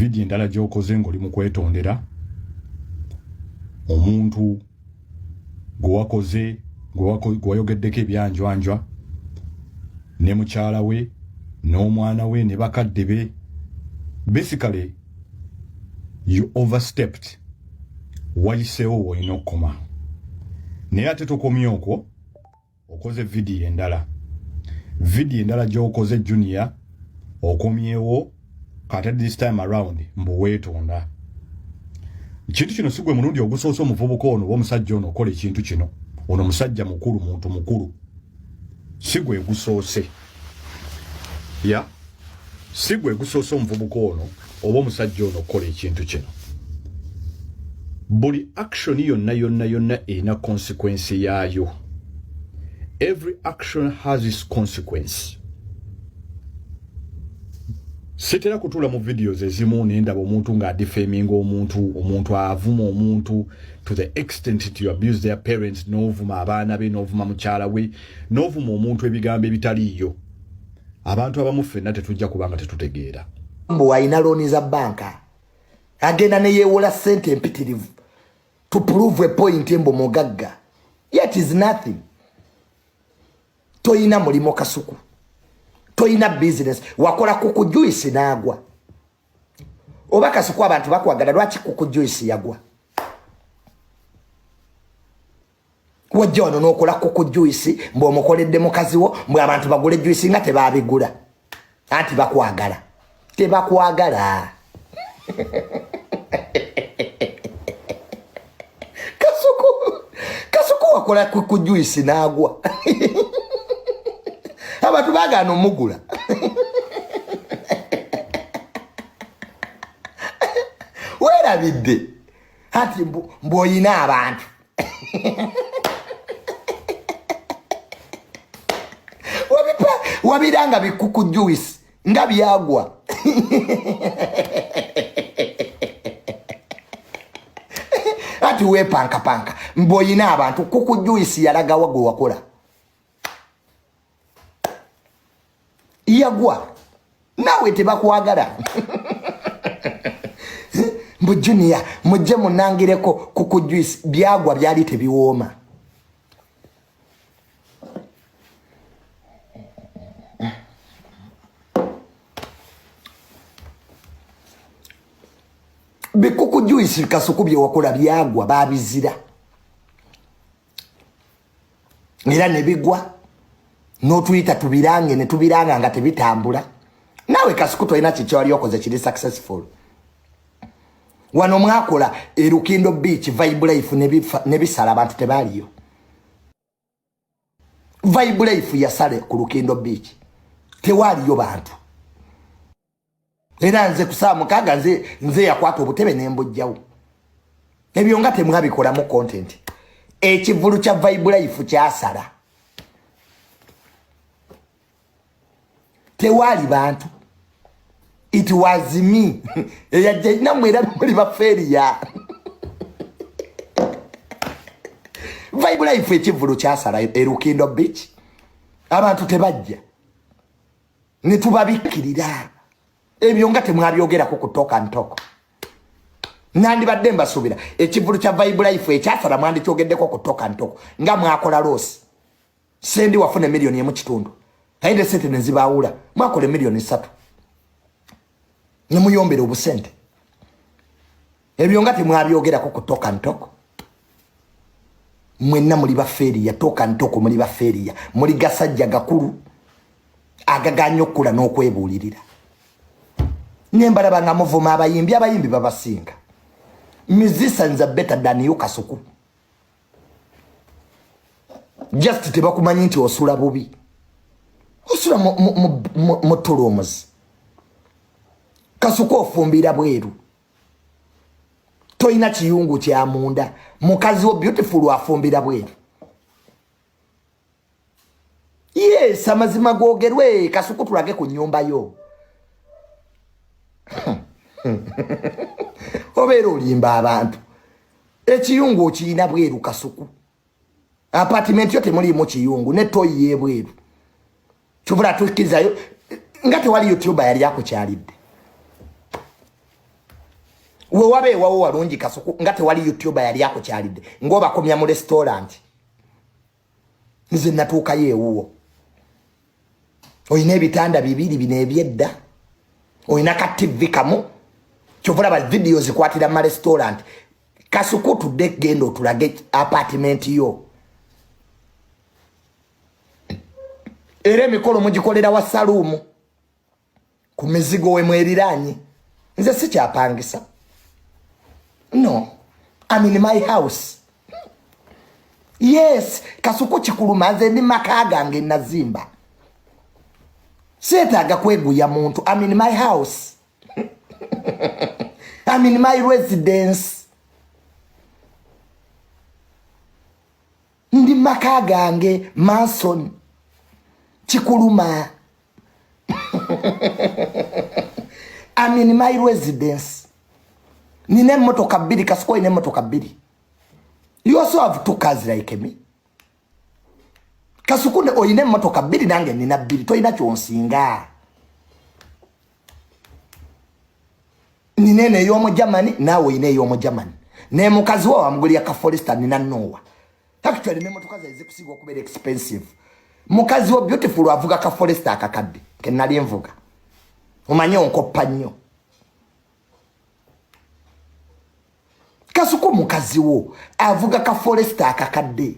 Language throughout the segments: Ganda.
video endala gy'okoze ng'oli mu kwetondera omuntu gwewakoze gwewayogeddeko ebyanjwanjwa ne mukyala we n'omwana we ne bakadde be. Basically you overstepped. Wayiseewo w'olina okukoma. Naye ate tokomye okwo okoze video endala. Video endala gy'okoze Junior okomyewo kate this time around mbu weetonda. Kintu kino si gwe mulundi ogusoose omuvubuka ono w'omusajja ono okola ekintu kino. Ono musajja mukulu, muntu mukulu. Si gwe gusoose. Ya? Si gwe gusoose omuvubuka ono oba omusajja ono okola ekintu kino. Buli action yonna erina consequence yaayo. Every action has its consequence. Sitera kutula mu videos ezimu nendaba omuntu nga defaming omuntu avuma omuntu to the extent to abuse their parents, novuma abaana be, novuma mukyala we, novuma omuntu ebigambo ebitaliiyo. Abantu abamu ffenna tetujja kubanga tetutegeera. Mbu ayina looni za banka agenda ne yeewola ssente empitirivu to prove a point mbu mugagga. Yet is nothing. Toyina mulimo Kasuku. Toyina business. Wakola kuku juice naagwa. Oba Kasuku abantu bakwagala lwaki kuku juice yagwa? Wajja wano n'okola kuku juice mbu omukoledde mukazi wo mbu abantu bagule juice nga tebaabigula. Anti bakwagala. Tebakwagala. Kasuku wakola kuku juice naagwa. Abantu bagano mugula. Werabidde. Ati mboyina abantu. Wabiranga bikuku juice nga byagwa. Ati we panka mboyina abantu kuku juice yalaga wagwe wakola. Yagwa. Nawe tebakwagala. Mbu Junior mujje munangireko kuku juice byagwa byali tebiwooma. Bikuku juice Kasuku bye wakola byagwa babizira. Era ne bigwa. No tuita tubirange ne tubiranga nga tebitambula. Nawe Kasuku toyina kikyali okoze kiri successful. Wano mwakola Rukindo Beach Vibe Life ne bisala abantu tebaliyo. Vibe Life yasale ku Rukindo Beach. Tewaliyo bantu. Era nze kusaba mukaga nze yakwata obutebe nembojjawo. Ebyo nga temwabikola mu content. Ekivulu kya Vibe Life kyasala. Tewali bantu. It was me. Eyajja mwera muri baferia. Vibe Life ekivulu kyasala Rukindo Beach. Abantu tebajja. Ne tubabikirira. Ebyo nga temwabyogera ko kutoka ntoko. Nandi badde mbasubira. Ekivulu kya Vibe Life ekyasala mwandi kyogeddeko kutoka ntoko. Nga mwakola loss. Sendi wafune milioni emu kitundu. Hainde sente nezibawula. Mwakole milioni 3. Nemuyombera obusente. Ebyo nga temwabyogera ko kutoka ntoko. Mwenna muli baferia toka ntoko muli baferia. Muli gasajja gakulu. Agaganyo kula n'okwebulirira. Nembala banga muvuma abayimbi babasinga. Musicians are better than you Kasuku. Just tebakumanyi nti osula bubi. Osula motolomozi. Kasuku ofumbira bweru. Toyina kiyungu kya munda. Mukazi wo beautiful afumbira bweru. Yes, amazima gogerwe Kasuku tulage ku nyumba yo. Obero limba abantu. Ekiyungu kiyina bweru Kasuku. Apartment yote muri mu kiyungu ne toyi yebweru. Tubura tukirizayo ngate wali YouTuber yali yako kyalidde. we wabe wawo walungi Kasuku ngate wali YouTuber yali yako kyalide ngoba komya mu restaurant nze natuka ye uwo oyina ebitanda bibiri bine ebyedda oyina ka TV kamu kyovula ba videos zikwatira mu restaurant Kasuku tudde gendo tulage apartment yo ere mikolo mugikolera wa saloon ku mizigo we mweriranyi nze si kyapangisa no I'm in my house yes Kasuku kikuluma nze ndi maka gange nazimba setaaga kweguya muntu I'm in my house I'm in my residence ndi maka gange Manson kikuluma I'm in my residence nine motoka bbiri Kasuku ine motoka bbiri you also have two cars like me Kasuku ne oyine motoka bbiri nange nina bbiri toyina kyonsinga nine y'omu Germany nawe oyine y'omu Germany ne mukazi wa amugulya ka Forester nina Noah actually ne motoka za zikusigwa kubera expensive mukazi wa beautiful avuga ka Forester akakadde kenali envuga umanyo nkoppa nnyo Kasuku mukazi wo avuga ka Forester akakadde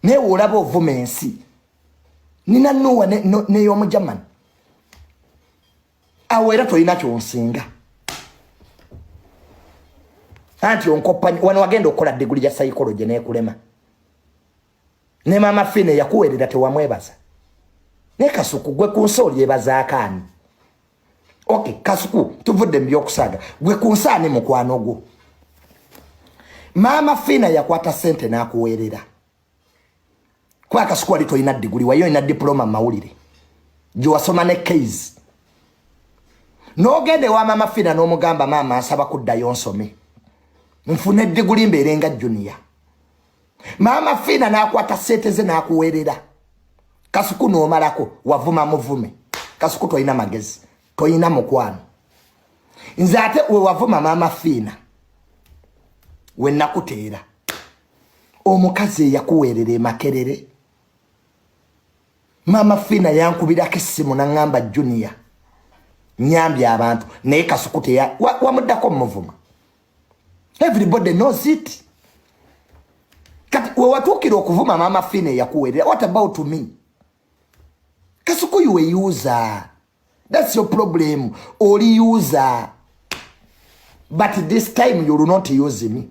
ne wolaba ovumensi nina Noah ne y'omu Germany awera toyina kyonsinga anti onkoppa wano wagenda okola degree ya psychology ne kulema ne mama Fine yakuwerera tewamwebaza ne Kasuku gwe kunsoli yebaza akani okay Kasuku tuvudde mbyokusaga gwe kunsani mukwano gwo mama Fine yakwata sente nakuwerera kwa Kasuku ali toyina degree wayo ina diploma mawulire jo wasoma ne case no gende wa mama Fine no mugamba mama asaba kuddayo nsome mfune degree mberenga junior mama Fine nakwata sente ze nakuwerera Kasuku no malako wavuma muvume Kasuku toyina magezi toyina mukwano nzate we wavuma mama Fine we nakuteera omukazi yakuwerere makerere mama Fine yankubira kisimu na ngamba junior nyambi abantu ne Kasuku te wamuddako muvuma everybody knows it kati we watukira okuvuma mama Fine yakuwerera what about me Kasuku you a user that's your problem only user but this time you will not use me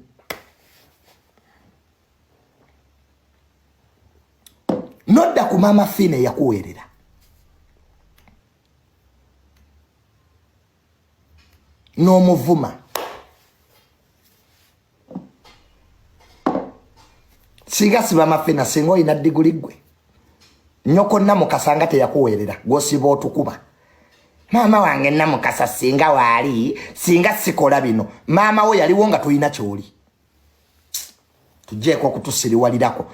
not da ku mama Fine yakuwerera no muvuma singa siba mama Fine singo ina diguligwe nyoko namukasanga te yakuwerera gosiba otukuba mama wange namukasa singa wali singa sikola bino mama wo yali wonga tuyina kyoli tujje ko kutusiri walirako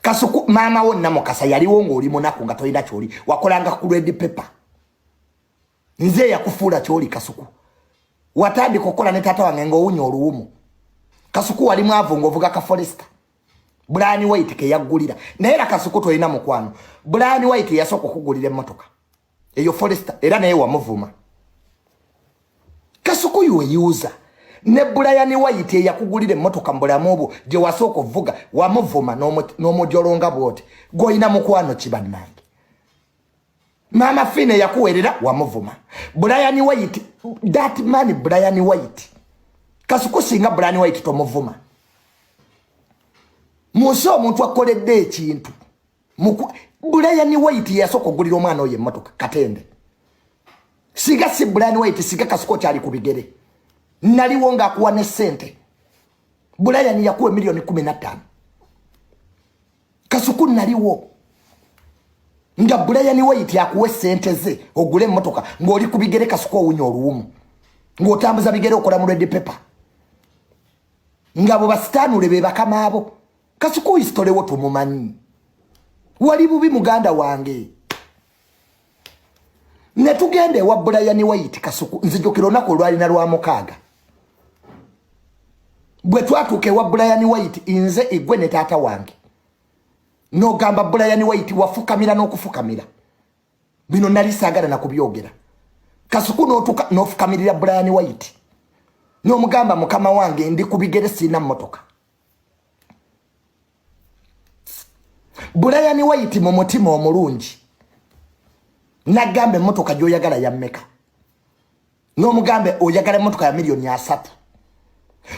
Kasuku mama wo namukasa yali wonga oli monako nga tuyina kyoli wakolanga ku red paper nze yakufula kyoli Kasuku watandi kokola ne tata wange ngo unyo oluumu Kasuku wali mwavungo ovuga ka Forester Brian White ke yagulira naye Kasuku toyina mukwano Brian White yasoko kugulira emotoka eyo Forester era naye wamuvuma Kasuku yuwe user ne Brian White yakugulira emotoka mbulamu obo je wasoko vuga wamuvuma n'omujolonga bote goyina mukwano kibannange mama Fine yakuwerera wamuvuma Brian White that man Brian White Kasuku singa Brian White tomuvuma muso omuntu akoledde ekintu Brian White yasoko gulira omwana oyo emotoka katende siga si Brian White siga Kasuku kyali kubigere nali wonga akuwa ne sente Brian yakuwe milioni 15 Kasuku naliwo nga Brian White yakuwe sente ze ogule emotoka ngoli kubigere Kasuku owunyo oluumu ngotambuza bigere okola mu red paper ngabo bastanule be bakama abo Kasuku history wotu mumanyi wali bubi muganda wange netugende wa Brian White Kasuku nzijukiro nako lwali na lwa mukaga bwe twatuuka ewa Brian White inze igwe ne taata wange no gamba Brian White wafukamira n'okufukamira bino nali saagala na kubyogera Kasuku n'ofukamirira Brian White n'omugamba mukama wange ndi kubigere sina mmotoka Brian White mu mutima omulungi nagambe mmotoka gy'oyagala ya mmeka n'omugambe oyagala mmotoka ya milioni 3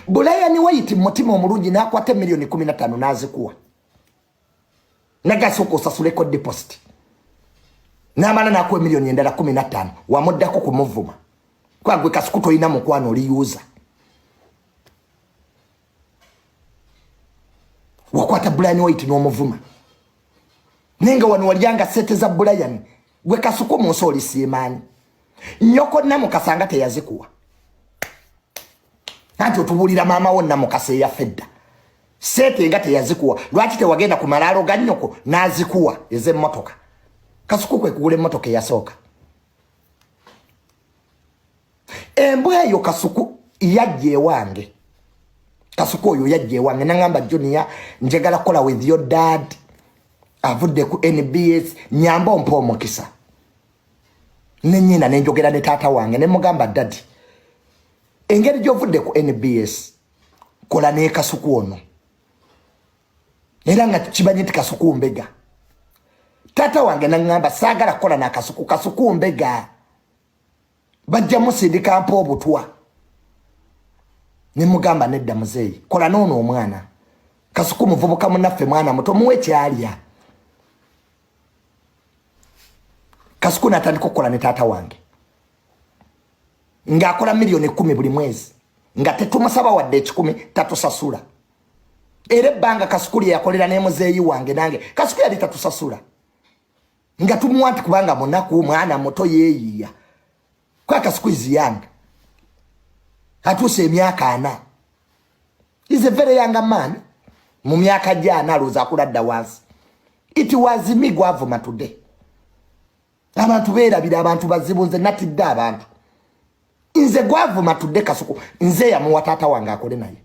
Brian White mu mutima omulungi n'akwata milioni 15 n'azikuwa nagasoko osasuleko deposit n'amala n'akuwa milioni endala 15 wamuddako kumuvuma kwagwe Kasuku toyina mukwano oliyuza wakwata Brian White n'omuvuma nenga wano walyanga sete za Brian gwe Kasuku musoli siemani nyoko na mukasanga teyazikuwa anti otubulira mama wonna mukase ya fedda sete nga teyazikuwa lwaki tewagenda ku malalo ga nyoko nazikuwa eze motoka Kasuku kwe kugule motoka yasoka embwe yo Kasuku yajje wange Kasuku oyo yajje wange nangamba Junior njegala kola with your dad avudde ku NBS nyamba ompo mukisa nenyina nenjogera ne tata wange ne mugamba daddy engeri gyovudde ku NBS kola ne Kasuku ono era nga kibanyiti Kasuku mbega tata wange nangamba sagala kola na Kasuku mbega bajja musindika mpo obutwa ne mugamba nedda muzeyi kola nono omwana Kasuku muvubuka munaffe mwana muto muwe kyalya Kasuku natandika kukola ne tata wange nga akola milioni 10 buli mwezi nga tetumusaba wadde 10 tatusasula era banga Kasuku yakolera ne muzeyi wange nange Kasuku yali tatusasula nga tumuwanti kubanga munaku mwana muto yeyiya kwa Kasuku iziyanga atuse emyaka 4 is a very young man mu myaka jana aluza kuladda wansi it was me gwavuma today abantu beerabira abantu bazibunze natidde abantu nze gwavuma today Kasuku nze yamuwa tata wange akole naye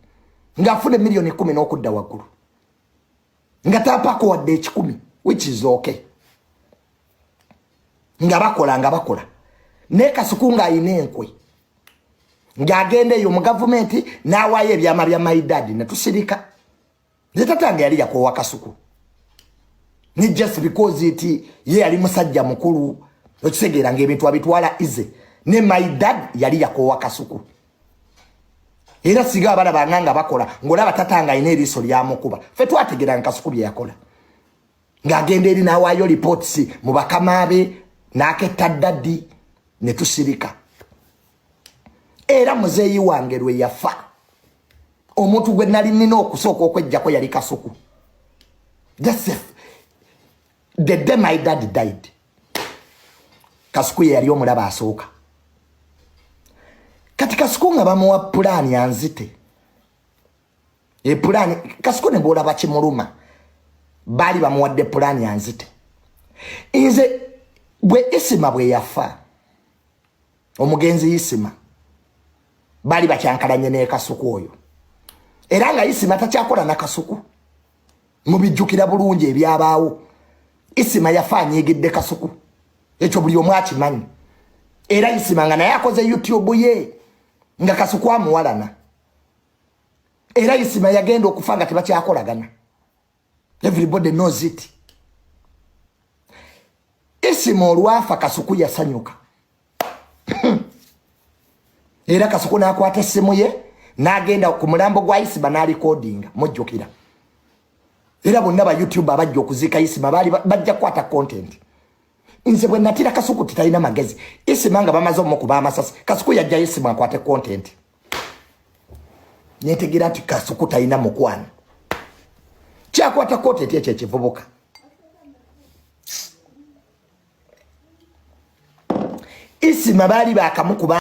ngafune milioni 10 n'okudda waggulu nga tapako wadde 10 which is okay nga bakola ne Kasuku nga ayina enkwe ngagende yo mu government nawaye ebyama bya my dad ne tusirika nzetatange yali yakowa Kasuku ni just because ye ali musajja mukulu okisegera ng'ebintu abitwala ize ne my dad yali yakowa Kasuku era siga abana banganga bakola ngolaba tatanga ine eriso lya mukuba fe twategera Kasuku bye yakola ngagende eri nawayo reports mu bakamabe naketta daddi ne tusirika era muzeyi wange lwe yafa omuntu gwe nali nina okusooka okwejjako yali Kasuku that's it. The day my dad died Kasuku yali omulaba asooka kati Kasuku nga bamuwa pulani yanzite pulani Kasuku ne boolaba kimuluma bali bamuwadde pulani yanzite nze bwe Isima bwe yafa omugenzi Isima bali bakyankalanye ne Kasuku oyo era nga Isima takyakola na Kasuku mubijjukira bulungi ebyabaawo Isima yafanye egedde Kasuku ekyo buli omu akimanyi era Isima nga naye akoze YouTube ye nga Kasuku amuwalana era Isima yagenda okufa nga tebakyakolagana everybody knows it Isima olwafa Kasuku yasanyuka era Kasuku n'akwata essimu ye n'agenda ku mulambo gwa Isima n'alikodinga mujjukira era bonna ba YouTube abajja okuzika Isima bali bajja kwata content nze bwe natira Kasuku titalina magezi Isima nga bamaze omukuba amasasi Kasuku yajja Isima akwate content netegira ati Kasuku talina mukwano kyakwata content ekyo ekivubuka Isima bali bakamukuba